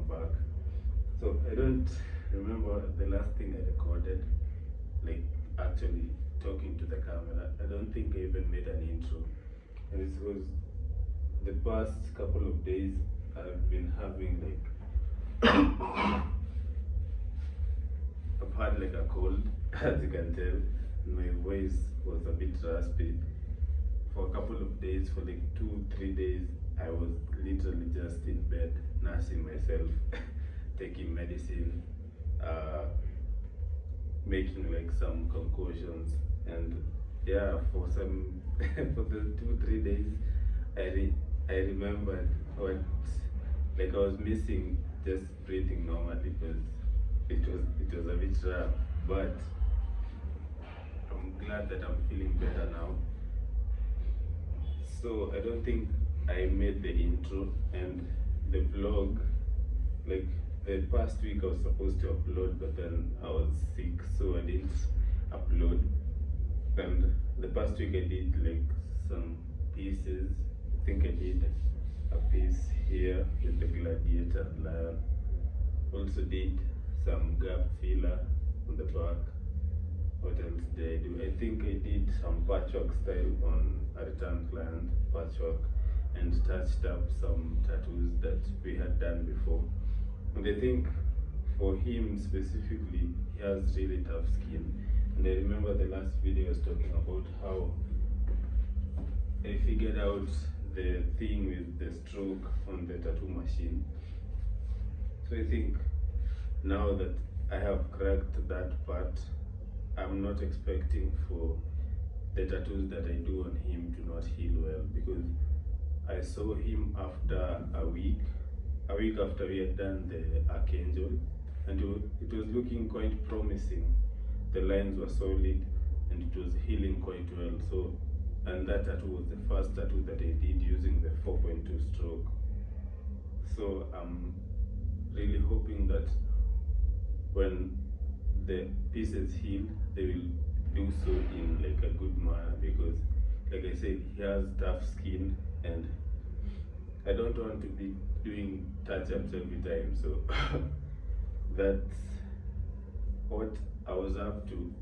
back. So I don't remember the last thing I recorded, like actually talking to the camera. I don't think I even made an intro. And this was the past couple of days I've been having like I've had like a cold, as you can tell. My voice was a bit raspy. For a couple of days, for like 2-3 days, I was literally just in bed, nursing myself, taking medicine, making like some concussions, and yeah, for some for the 2-3 days, I remembered what, like I was missing just breathing normally because it was a bit rough, but I'm glad that I'm feeling better now. So I don't think I made the intro and the vlog. Like the past week I was supposed to upload, but then I was sick, so I didn't upload. And the past week I did like some pieces. I think I did a piece here with the gladiator lion. Also did some gap filler on the back. What else did I do? I think I did some patchwork style on a return client, patchwork, and touched up some tattoos that we had done before. And I think for him specifically, he has really tough skin. And I remember the last video I was talking about how I figured out the thing with the stroke on the tattoo machine. So I think now that I have cracked that part, I'm not expecting for the tattoos that I do on him to not heal well, because I saw him after a week after we had done the Archangel, and it was looking quite promising. The lines were solid and it was healing quite well. So, and that tattoo was the first tattoo that I did using the 4.2 stroke. So I'm really hoping that when the pieces heal, they will do so in like a good manner, because like I said, he has tough skin and I don't want to be doing touch-ups every time. So that's what I was up to.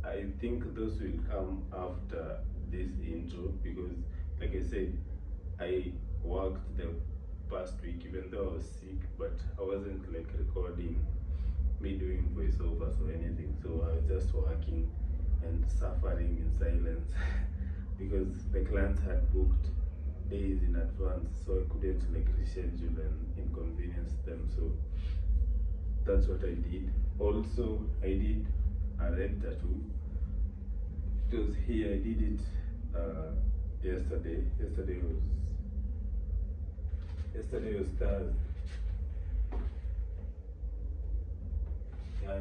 I think those will come after this intro, because like I said, I worked the past week even though I was sick, but I wasn't like recording me doing voiceovers or anything. So I was just working and suffering in silence because the clients had booked days in advance, so I couldn't like reschedule and inconvenience them. So that's what I did. Also, I did a red tattoo. It was here. I did it yesterday. Yesterday was Thursday.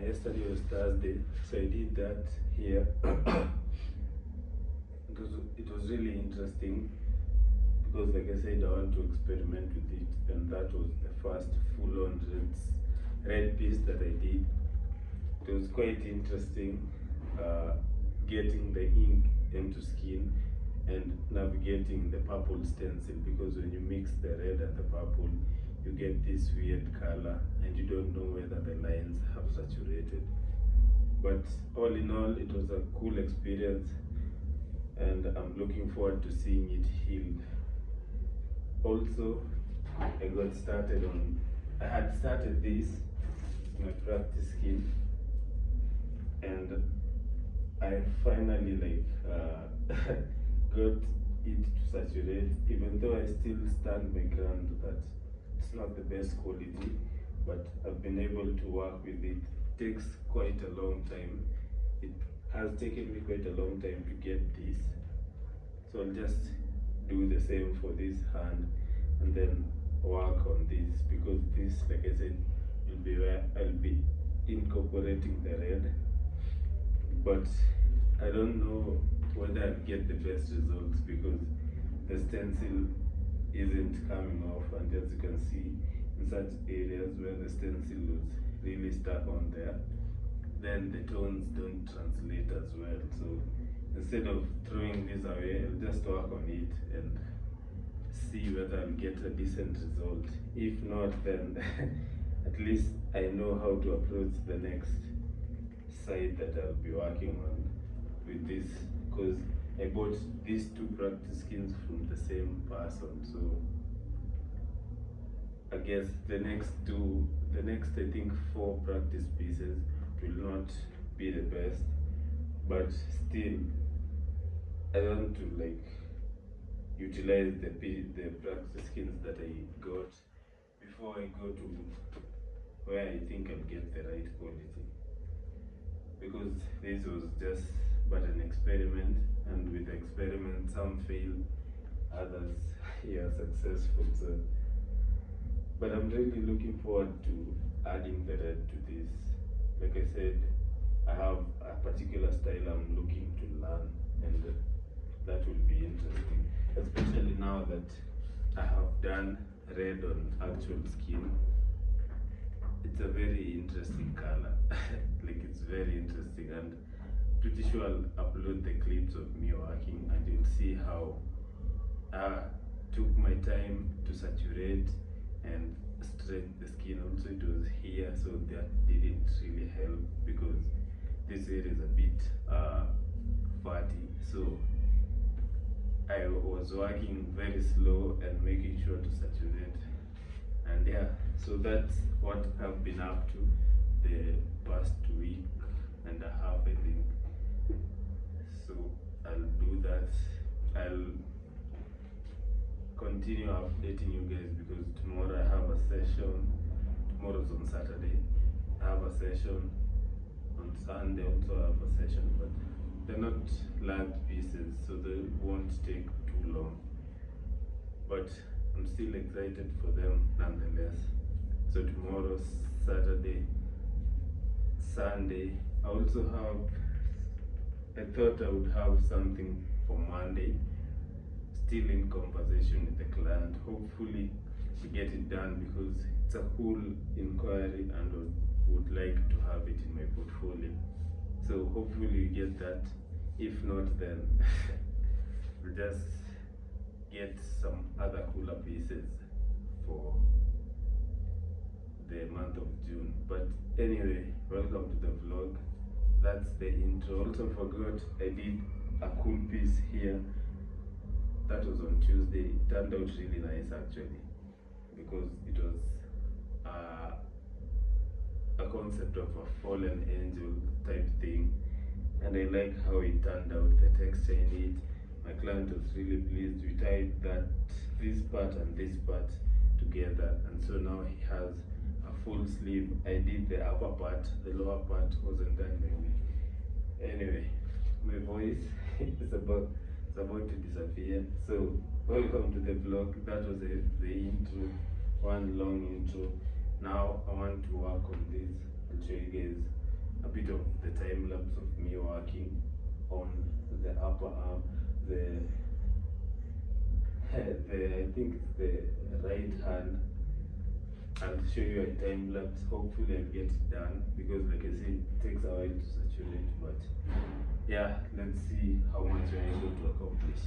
Yesterday was Thursday, so I did that here. It was really interesting because, like I said, I want to experiment with it, and that was the first full-on red piece that I did. It was quite interesting getting the ink into skin and navigating the purple stencil, because when you mix the red and the purple, you get this weird color and you don't know whether the lines have saturated. But all in all, it was a cool experience and I'm looking forward to seeing it healed. Also, I had started this, my practice skin, and I finally got it to saturate, even though I still stand my ground that it's not the best quality, but I've been able to work with it. It takes quite a long time. It has taken me quite a long time to get this. So I'll just do the same for this hand and then work on this, because this, like I said, will be where I'll be incorporating the red. But I don't know whether I'll get the best results because the stencil isn't coming off, and as you can see, in such areas where the stencil was really stuck on there, then the tones don't translate as well. So instead of throwing this away, I'll just work on it and see whether I'll get a decent result. If not, then at least I know how to approach the next site that I'll be working on with this, because I bought these two practice skins from the same person. So I guess the next I think 4 practice pieces will not be the best, but still I want to like utilize the practice skins that I got before I go to where I think I'll get the right quality, because this was just but an experiment, and with the experiment some fail, others are successful. So but I'm really looking forward to adding the red to this. Like I said, I have a particular style I'm looking to learn, and that will be interesting, especially now that I have done red on actual skin. It's a very interesting color. Like, it's very interesting, and pretty sure I'll upload the clips of me working, and you'll see how I took my time to saturate and stretch the skin. Also, it was here, so that didn't really help because this area is a bit fatty. So I was working very slow and making sure to saturate, and yeah, so that's what I've been up to the past week and a half, I think. So I'll do that. I'll continue updating you guys, because tomorrow I have a session. Tomorrow's on Saturday. I have a session. On Sunday also I have a session, but they're not large pieces, so they won't take too long. But I'm still excited for them nonetheless. So tomorrow, Saturday, Sunday, I also have, I thought I would have something for Monday. Still in conversation with the client. Hopefully we get it done, because it's a cool inquiry and would like to have it in my portfolio. So hopefully we get that. If not, then we'll just get some other cooler pieces for the month of June. But anyway, welcome to the vlog. That's the intro. Also forgot I did a cool piece here. That was on Tuesday. It turned out really nice actually, because it was a concept of a fallen angel type thing, and I like how it turned out, the texture in it. My client was really pleased. We tied this part and this part together, and so now he has a full sleeve. I did the upper part, the lower part wasn't done by me. Anyway, my voice is about to disappear. So welcome to the vlog. That was the intro, one long intro. Now I want to work on this. I'll show you guys a bit of the time lapse of me working on the upper arm, the I think it's the right hand. I'll show you a time lapse. Hopefully I'll get it done, because like I said, it takes a while to saturate, but yeah, let's see how much we're able to accomplish.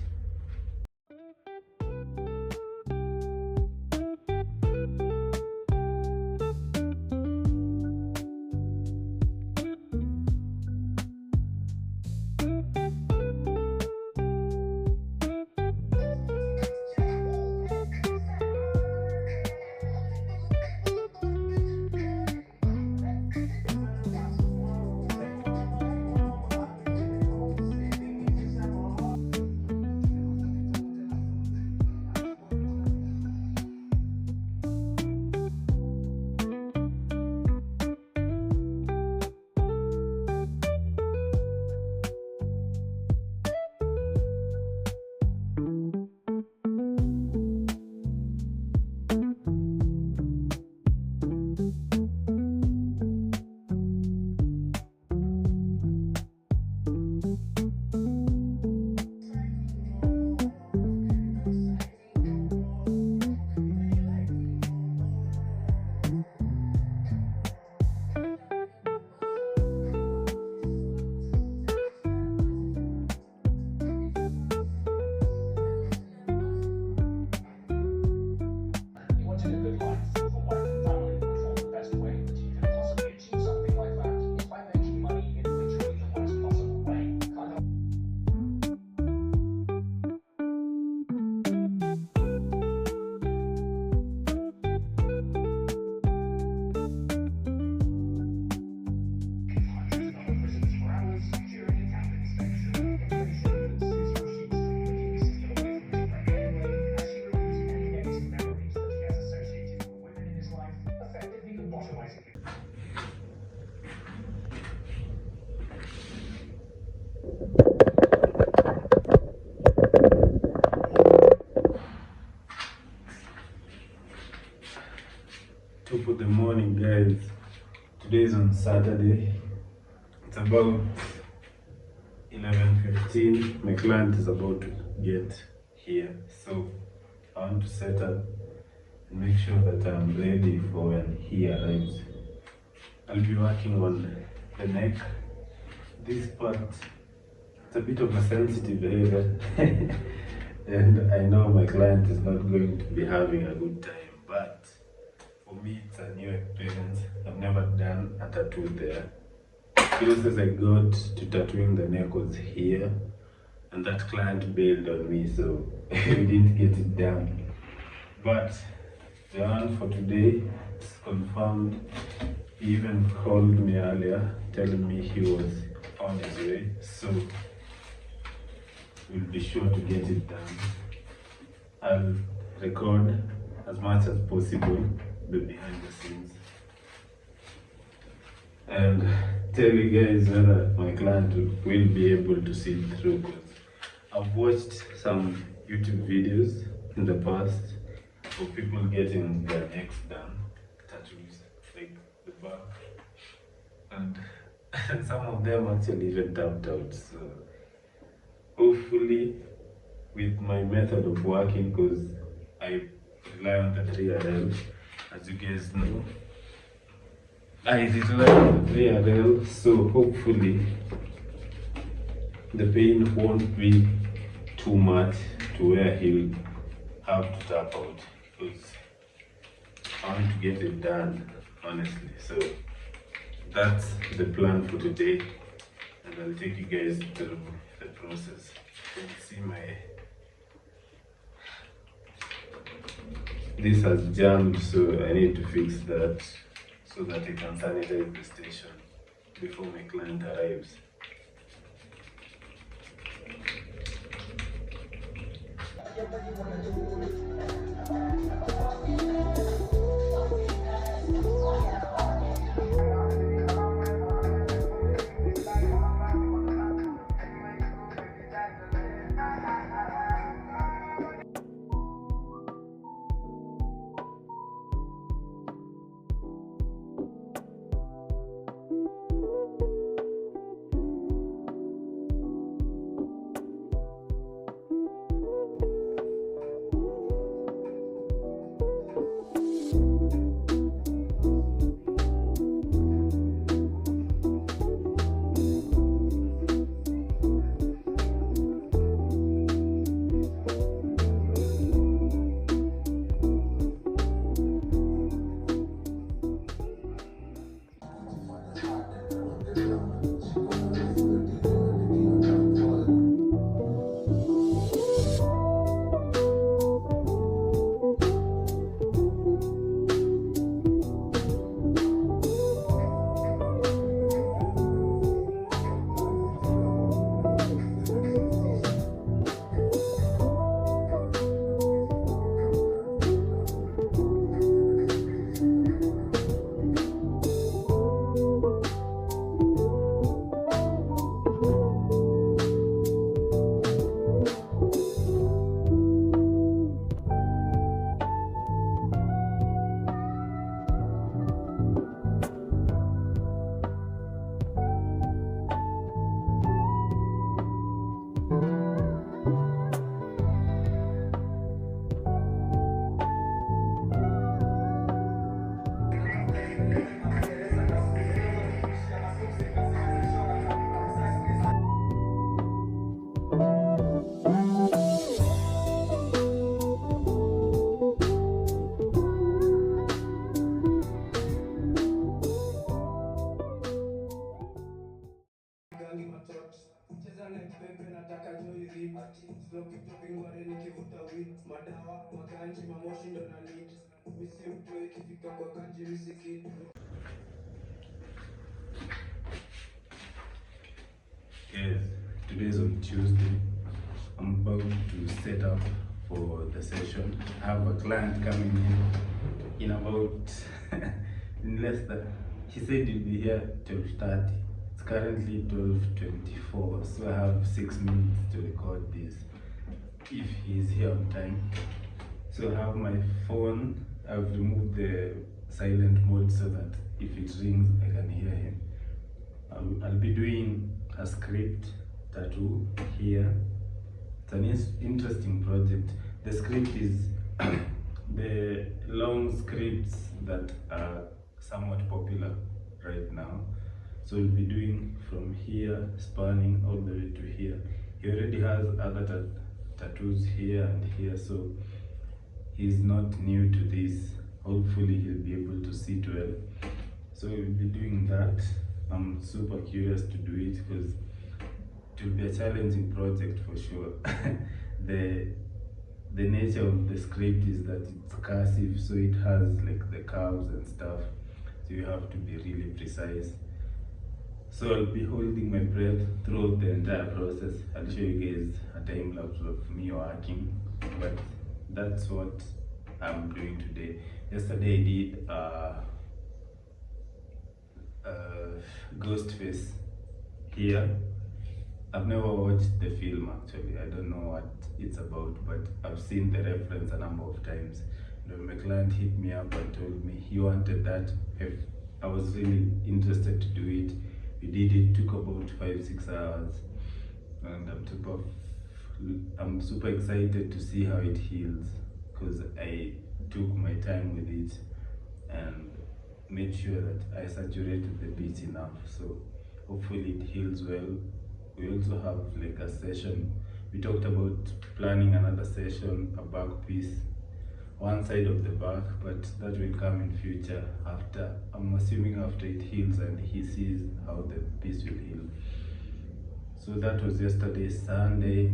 Top of the morning, guys. Today is on Saturday. It's about 11:15. My client is about to get here, so I want to set up and make sure that I'm ready for when he arrives. I'll be working on the neck. This part, it's a bit of a sensitive area, and I know my client is not going to be having a good time, but for me, it's a new experience. I've never done a tattoo there. Closest I got to tattooing the neck was here, and that client bailed on me, so we didn't get it done. But the one for today is confirmed. He even called me earlier, telling me he was on his way, so we'll be sure to get it done. I'll record as much as possible the behind the scenes and tell you guys whether my client will be able to see it through, because I've watched some YouTube videos in the past of people getting their necks done, tattoos, like the back, and some of them actually even tapped out. So hopefully with my method of working, because I rely on the 3RL, as you guys know, I rely on the 3RL, so hopefully the pain won't be too much to where he'll have to tap out, because I want to get it done, honestly. So that's the plan for today, and I'll take you guys through the process. You can see this has jammed, so I need to fix that so that I can sanitize the station before my client arrives. Yes, today is on Tuesday. I'm about to set up for the session. I have a client coming in about in less than, he said he'll be here 12:30. It's currently 12:24, so I have 6 minutes to record this if he's here on time. So I have my phone, I've removed the silent mode so that if it rings, I can hear him. I'll be doing a script tattoo here. It's an interesting project. The script is the long scripts that are somewhat popular right now. So we'll be doing from here, spanning all the way to here. He already has other tattoos here and here, so he's not new to this. Hopefully he'll be able to see it well. So we'll be doing that. I'm super curious to do it because it will be a challenging project for sure. The nature of the script is that it's cursive, so it has like the curves and stuff. So you have to be really precise. So I'll be holding my breath throughout the entire process. I'll show you guys a time lapse of me working, but that's what I'm doing today. Yesterday I did Ghostface here. I've never watched the film actually. I don't know what it's about, but I've seen the reference a number of times. And when my client hit me up and told me he wanted that, I was really interested to do it. We did it, took about 5-6 hours, and I'm super excited to see how it heals because I took my time with it and made sure that I saturated the beats enough. So hopefully it heals well. We also have like a session. We talked about planning another session, a back piece, one side of the back, but that will come in future after, I'm assuming after it heals and he sees how the piece will heal. So that was yesterday. Sunday,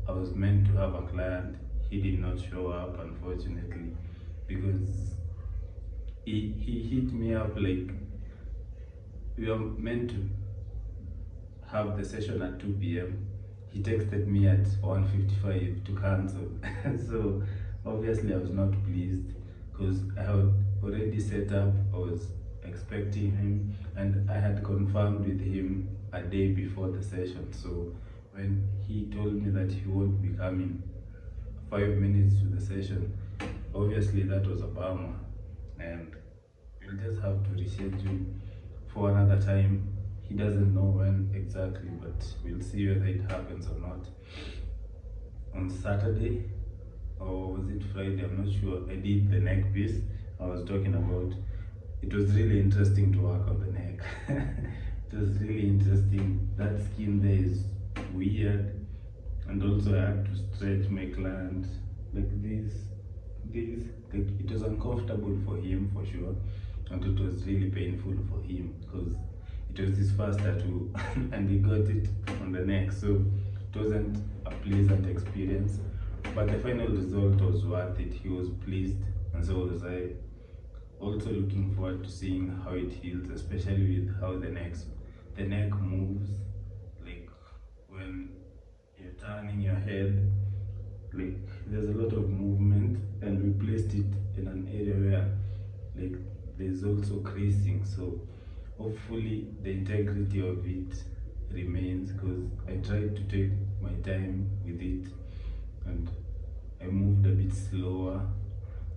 I was meant to have a client. He did not show up, unfortunately, because he hit me up like we were meant to have the session at 2 p.m. He texted me at 1:55 to cancel. So obviously I was not pleased because I had already set up, I was expecting him, and I had confirmed with him a day before the session. So when he told me that he won't be coming 5 minutes to the session, obviously that was a bummer, and we'll just have to reschedule for another time. He doesn't know when exactly, but we'll see whether it happens or not. On Saturday, or was it Friday, I'm not sure, I did the neck piece I was talking about. It was really interesting to work on the neck. It was really interesting. That skin there is weird, and also I had to stretch my client like this. Like it was uncomfortable for him for sure, and it was really painful for him because it was his first tattoo and he got it on the neck, so it wasn't a pleasant experience, but the final result was worth it. He was pleased and so was I. Also looking forward to seeing how it heals, especially with how the neck moves, like when you're turning your head, like there's a lot of movement, and we placed it in an area where like there's also creasing, so hopefully the integrity of it remains because I tried to take my time with it and I moved a bit slower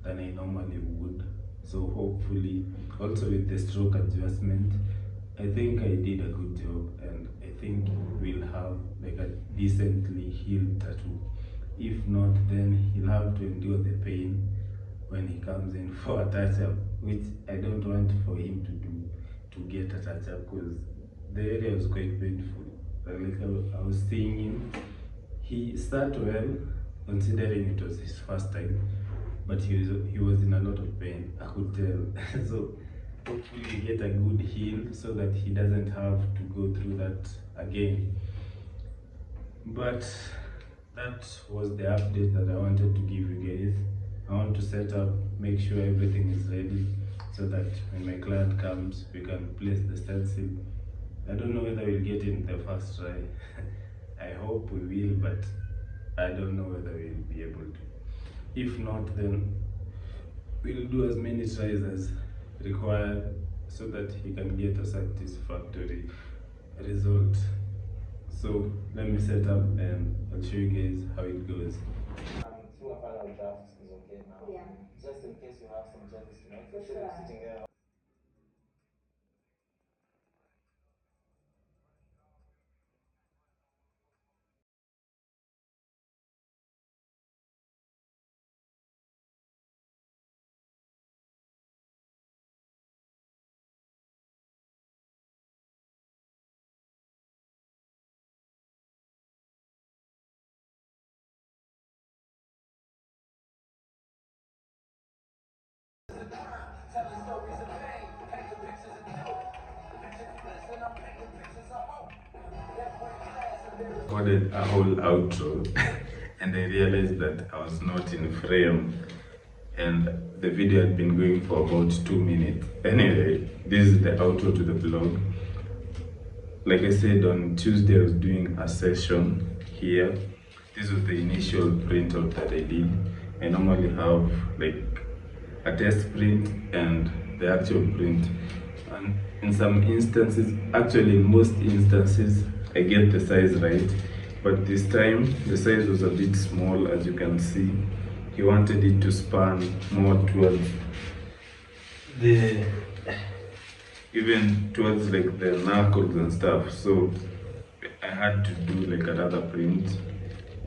than I normally would. So hopefully, also with the stroke adjustment, I think I did a good job, and I think we'll have like a decently healed tattoo. If not, then he'll have to endure the pain when he comes in for a touch-up, which I don't want for him to do, to get a touch-up, because the area was quite painful. Like I was seeing him, he started well, considering it was his first time, but he was in a lot of pain, I could tell. So hopefully he get a good heal so that he doesn't have to go through that again. But that was the update that I wanted to give you guys. I want to set up, make sure everything is ready so that when my client comes, we can place the stencil. I don't know whether we'll get in the first try. I hope we will, but I don't know whether we'll be able to. If not, then we'll do as many tries as required so that he can get a satisfactory result. So let me set up and I'll show you guys how it goes. Through a final draft is okay now. just in case you have some jealous, you know, For instead of sure. sitting there. Telling stories of pain, painting pictures of dope. Picture bliss, and I'm painting pictures of hope. Recorded a whole outro and I realized that I was not in frame and the video had been going for about 2 minutes. Anyway, this is the outro to the vlog. Like I said, on Tuesday I was doing a session here. This was the initial printout that I did. I normally have like a test print and the actual print. And in some instances, actually in most instances, I get the size right. But this time, the size was a bit small, as you can see. He wanted it to span more towards the, even towards like the knuckles and stuff. So I had to do like another print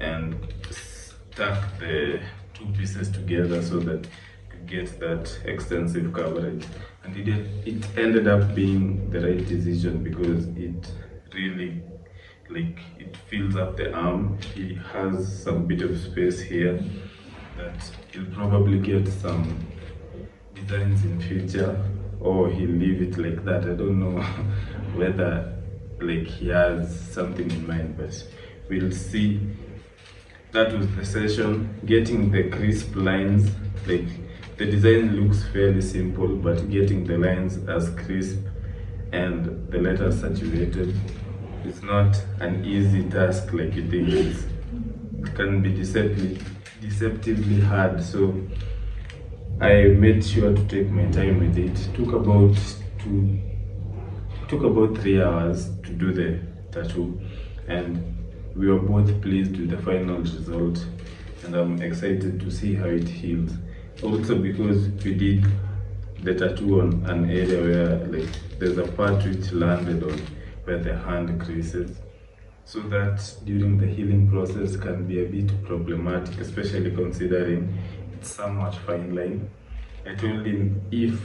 and stack the two pieces together so that I could get that extensive coverage. And it ended up being the right decision because it really, like, it fills up the arm. He has some bit of space here that he'll probably get some designs in future, or he'll leave it like that. I don't know whether like he has something in mind, but we'll see. That was the session, getting the crisp lines. Like, the design looks fairly simple, but getting the lines as crisp and the letters saturated, it's not an easy task like you think. It can be deceptively hard. So I made sure to take my time with it. It took about 3 hours to do the tattoo, and we were both pleased with the final result, and I'm excited to see how it heals. Also because we did the tattoo on an area where like there's a part which landed on where the hand creases, so that during the healing process can be a bit problematic, especially considering it's somewhat fine line. I told him if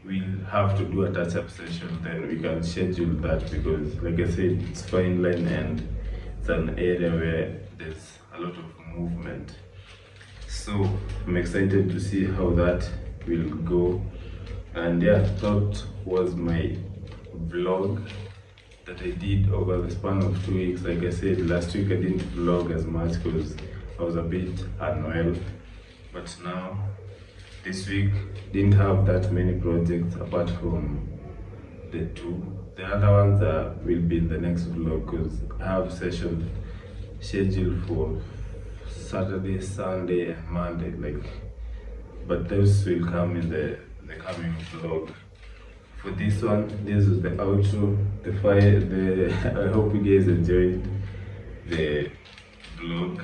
we'll have to do a touch-up session, then we can schedule that, because like I said, it's fine line and it's an area where there's a lot of movement. So I'm excited to see how that will go. And yeah, that was my vlog that I did over the span of 2 weeks. Like I said, last week I didn't vlog as much because I was a bit unwell, but now this week didn't have that many projects apart from the two. The other ones will be in the next vlog, because I have sessions scheduled for Saturday, Sunday, and Monday. Like, but those will come in the coming vlog. For this one, this is the outro. I hope you guys enjoyed the vlog.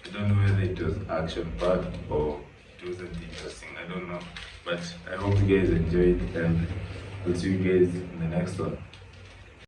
I don't know whether it was action-packed or it wasn't interesting. I don't know. But I hope you guys enjoyed, and I'll see you guys in the next one.